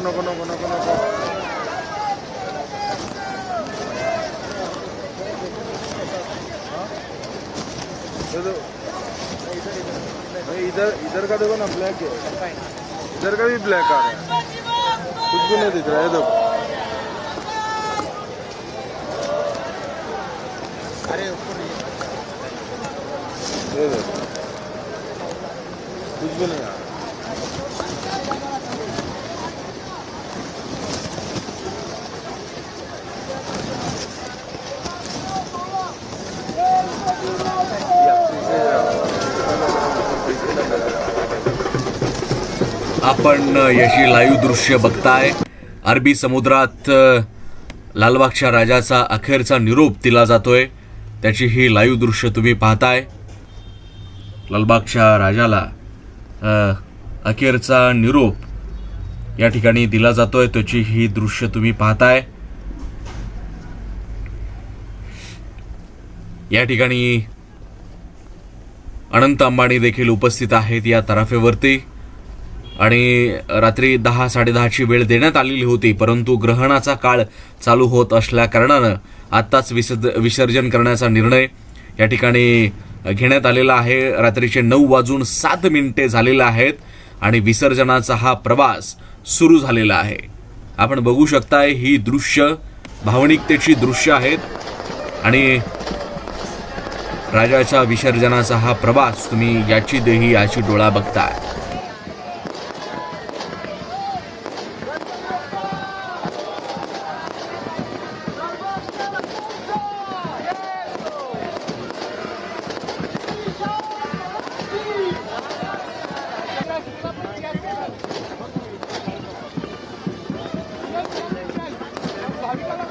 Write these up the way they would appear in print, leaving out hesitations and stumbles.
नको नको नको नको नको इधर इधर का देखो ना ब्लैक है, इधर का भी ब्लैक आ रहा है, कुछ भी नहीं दिख रहा है। देखो अरे कुछ भी नहीं आ रहा। आपण याची लाईव्ह दृश्य बघताय। अरबी समुद्रात लालबागच्या राजाचा अखेरचा निरोप दिला जातोय, त्याची ही लाईव्ह दृश्य तुम्ही पाहताय। लालबागच्या राजाला अखेरचा निरोप या ठिकाणी दिला जातोय, त्याची ही दृश्य तुम्ही पाहताय। या ठिकाणी अनंत अंबानी देखील उपस्थित आहेत या तराफेवरती आणि रात्री 10-10:30ची वेळ देण्यात आलेली होती, परंतु ग्रहणाचा काळ चालू होत असल्या कारणानं आत्ताच विसर्जन करण्याचा निर्णय या ठिकाणी घेण्यात आलेला आहे। रात्रीचे 9:07 झालेले आहेत आणि विसर्जनाचा हा प्रवास सुरू झालेला आहे। आपण बघू शकताय ही दृश्य भावनिकतेची दृश्य आहेत आणि राजाच्या विसर्जनाचा हा प्रवास तुम्ही याची डोळा बघताय। भाविकाला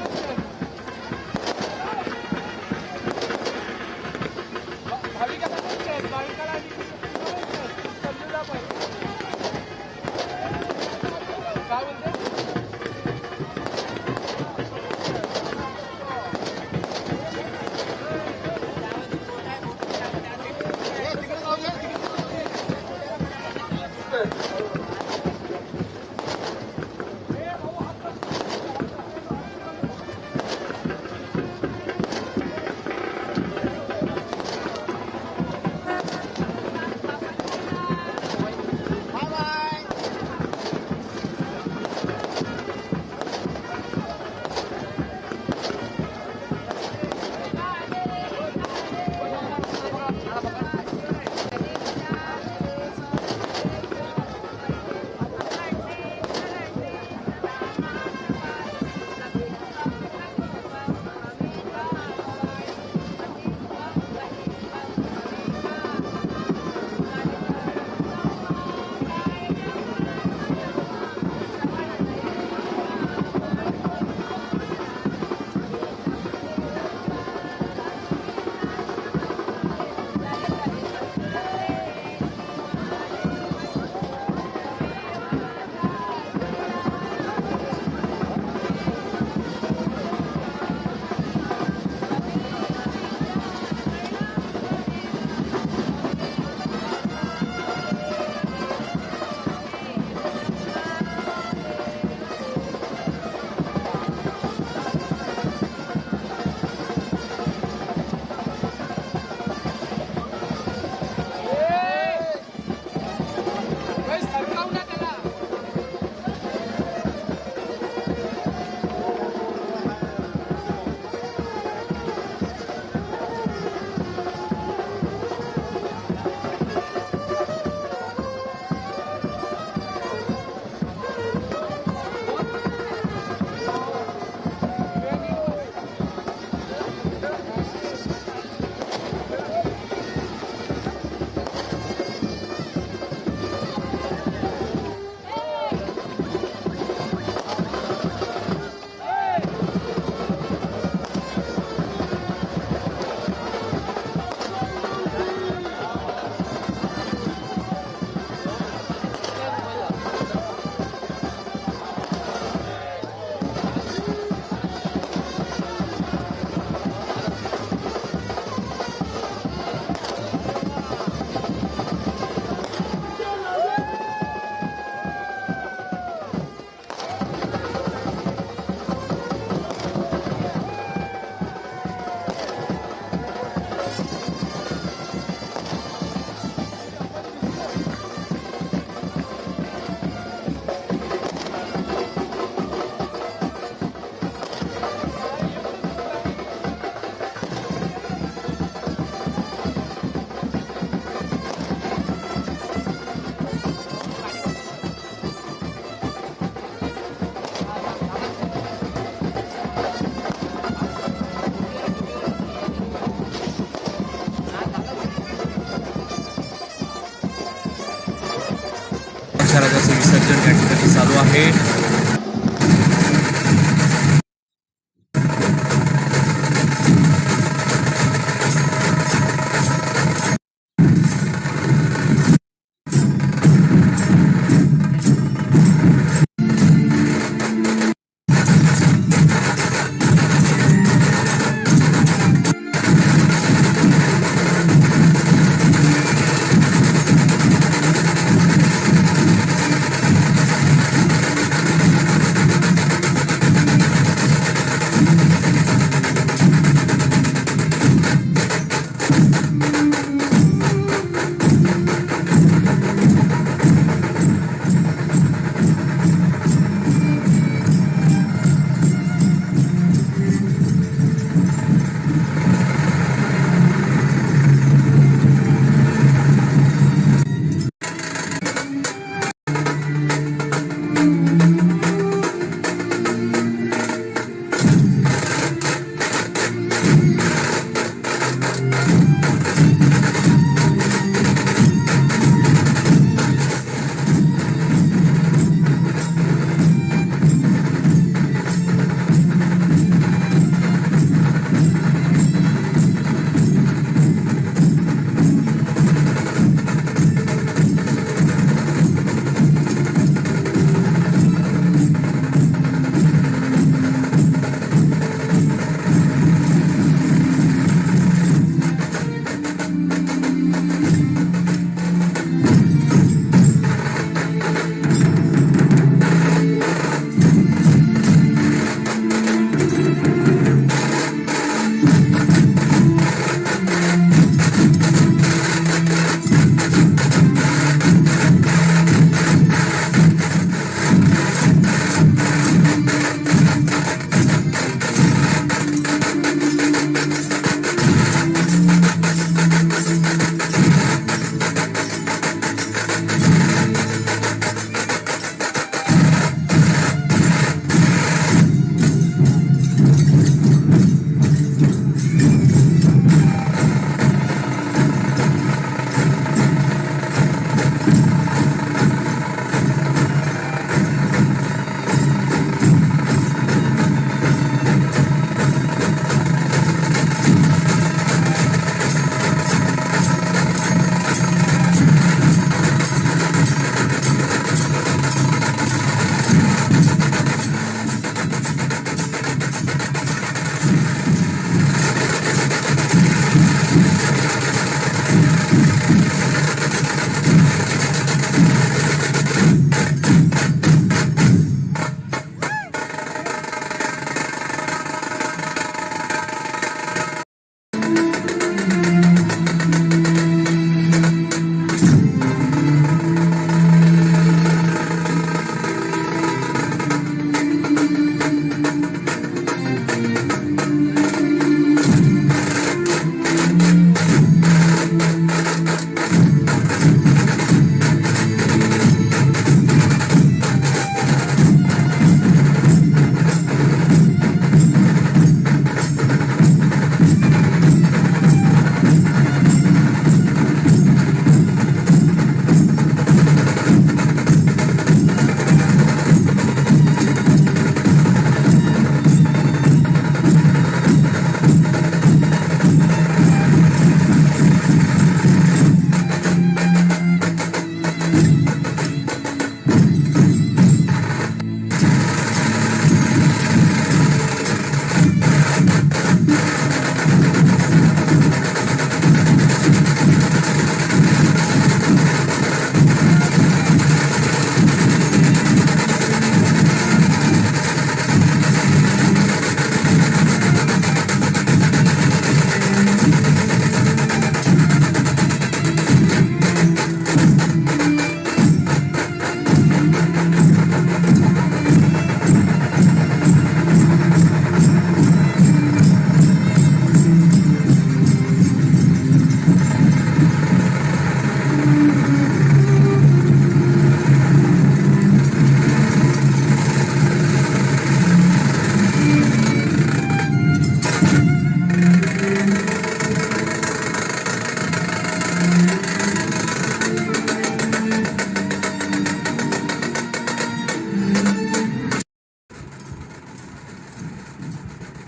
विसर्जन या ठिकाणी चालू आहे.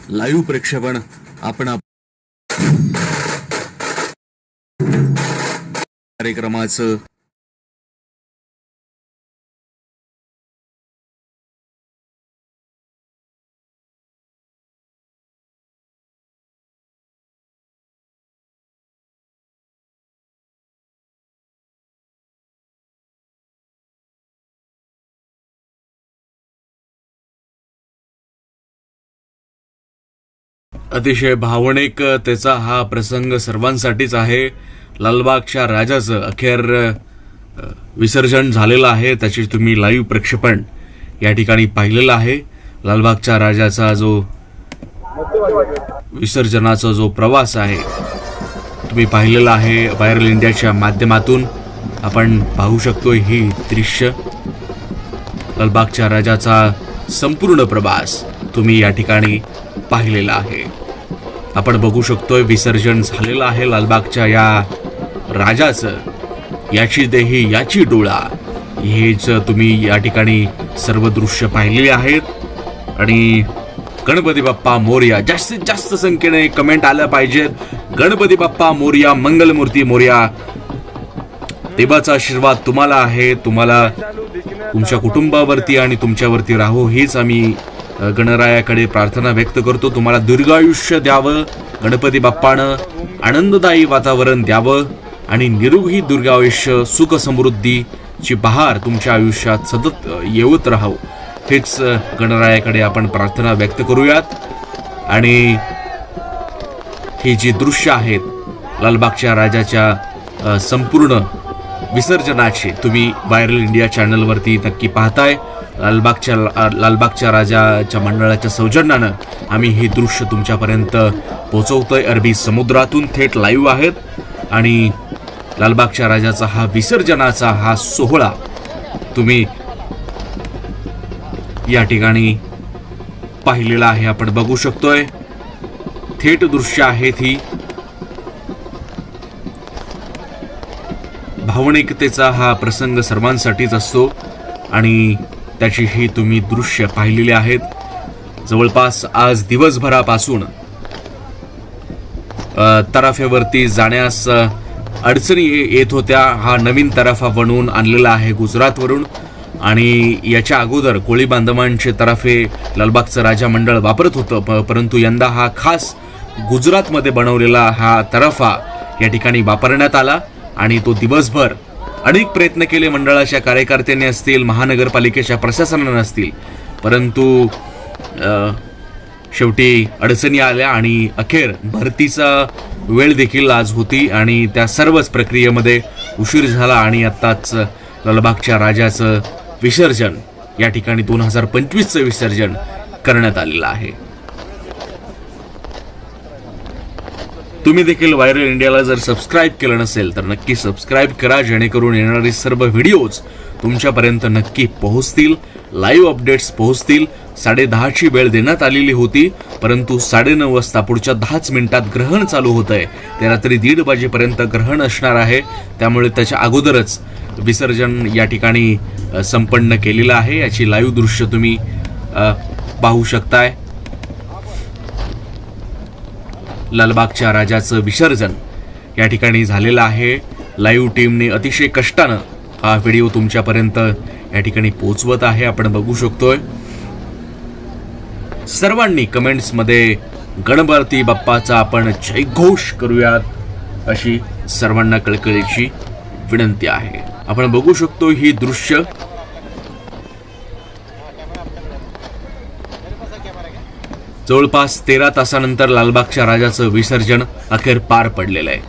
लाईव्ह प्रक्षेपण आपण कार्यक्रमाचं अतिशय भावनिक त्याचा हा प्रसंग सर्वांसाठीच आहे. लालबागच्या राजाचं अखेर विसर्जन झालेलं आहे. त्याची तुम्ही लाईव्ह प्रक्षेपण या ठिकाणी पाहिलेलं आहे. लालबागच्या राजाचा जो विसर्जनाचा जो प्रवास आहे तुम्ही पाहिलेला आहे. व्हायरल इंडियाच्या माध्यमातून आपण पाहू शकतो ही दृश्य. लालबागच्या राजाचा संपूर्ण प्रवास तुम्ही या ठिकाणी पाहिलेला आहे. आपण बघू शकतोय विसर्जन झालेलं आहे लालबागच्या या राजाचं. याची देही याची डोळा हेच तुम्ही या ठिकाणी सर्व दृश्य पाहिलेली आहेत. आणि गणपती बाप्पा मोरया, जास्तीत जास्त संख्येने कमेंट आल्या पाहिजेत. गणपती बाप्पा मोरया, मंगलमूर्ती मोरया. देवाचा आशीर्वाद तुम्हाला आहे, तुम्हाला तुमच्या कुटुंबावरती आणि तुमच्यावरती राहो हीच आम्ही गणरायाकडे प्रार्थना व्यक्त करतो. तुम्हाला दीर्घायुष्य द्यावं गणपती बाप्पानं, आनंददायी वातावरण द्यावं आणि निरोगी दीर्घायुष्य सुख समृद्धीची बहार तुमच्या आयुष्यात सतत येवत राहावं हेच गणरायाकडे आपण प्रार्थना व्यक्त करूयात. आणि ही जी दृश्य आहेत लालबागच्या राजाच्या संपूर्ण विसर्जनाचे तुम्ही व्हायरल इंडिया चॅनलवरती नक्की पाहताय. लालबागच्या राजाच्या मंडळाच्या सौजन्यानं आम्ही हे दृश्य तुमच्यापर्यंत पोहोचवतोय. अरबी समुद्रातून थेट लाईव्ह आहेत. आणि लालबागच्या राजाचा हा विसर्जनाचा हा सोहळा तुम्ही या ठिकाणी पाहिलेला आहे. आपण बघू शकतोय थेट दृश्य आहेत. ही भावनिकतेचा हा प्रसंग सर्वांसाठीच असतो आणि त्याची ही तुम्ही दृश्य पाहिलेली आहेत. जवळपास आज दिवसभरापासून तराफ्यावरती जाण्यास अडचणी येत होत्या. हा नवीन तराफा बनवून आणलेला आहे गुजरातवरून. आणि याच्या अगोदर कोळी बांधवांचे तराफे लालबागचं राजा मंडळ वापरत होतं, परंतु यंदा हा खास गुजरातमध्ये बनवलेला हा तराफा या ठिकाणी वापरण्यात आला. आणि तो दिवसभर अनेक प्रयत्न केले मंडळाच्या कार्यकर्त्यांनी असतील, महानगरपालिकेच्या प्रशासनाने असतील, परंतु शेवटी अडचणी आल्या आणि अखेर भरतीचा वेळ देखील आज होती आणि त्या सर्वच प्रक्रियेमध्ये उशीर झाला. आणि आत्ताच लालबागच्या राजाचं विसर्जन या ठिकाणी 2025चं विसर्जन करण्यात आलेलं आहे. तुम्ही देखील व्हायरल इंडियाला जर सबस्क्राईब केलं नसेल तर नक्की सबस्क्राईब करा, जेणेकरून येणारे सर्व व्हिडिओज तुमच्यापर्यंत नक्की पोहोचतील, लाईव्ह अपडेट्स पोहोचतील. 10:30ची वेळ देण्यात आलेली होती, परंतु 9:30 वाजता पुढच्या 10 मिनिटात ग्रहण चालू होत आहे. ते रात्री 1:30 वाजेपर्यंत ग्रहण असणार आहे. त्यामुळे त्याच्या अगोदरच विसर्जन या ठिकाणी संपन्न केलेलं आहे. याची लाईव्ह दृश्य तुम्ही पाहू शकताय. लालबागच्या राजाचं विसर्जन या ठिकाणी झालेलं आहे. लाईव्ह टीमने अतिशय कष्टानं हा व्हिडिओ तुमच्यापर्यंत या ठिकाणी पोहोचवत आहे. आपण बघू शकतोय. सर्वांनी कमेंट्समध्ये गणपती बाप्पाचा आपण जयघोष करूयात अशी सर्वांना कळकळीची विनंती आहे. आपण बघू शकतो ही दृश्य. जवळपास 13 तासानंतर लालबागच्या राजाचं विसर्जन अखेर पार पडलेलं आहे.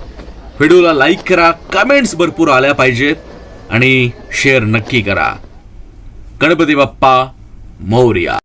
व्हिडिओला लाईक करा, कमेंट्स भरपूर आल्या पाहिजेत आणि शेअर नक्की करा. गणपती बाप्पा मोरया.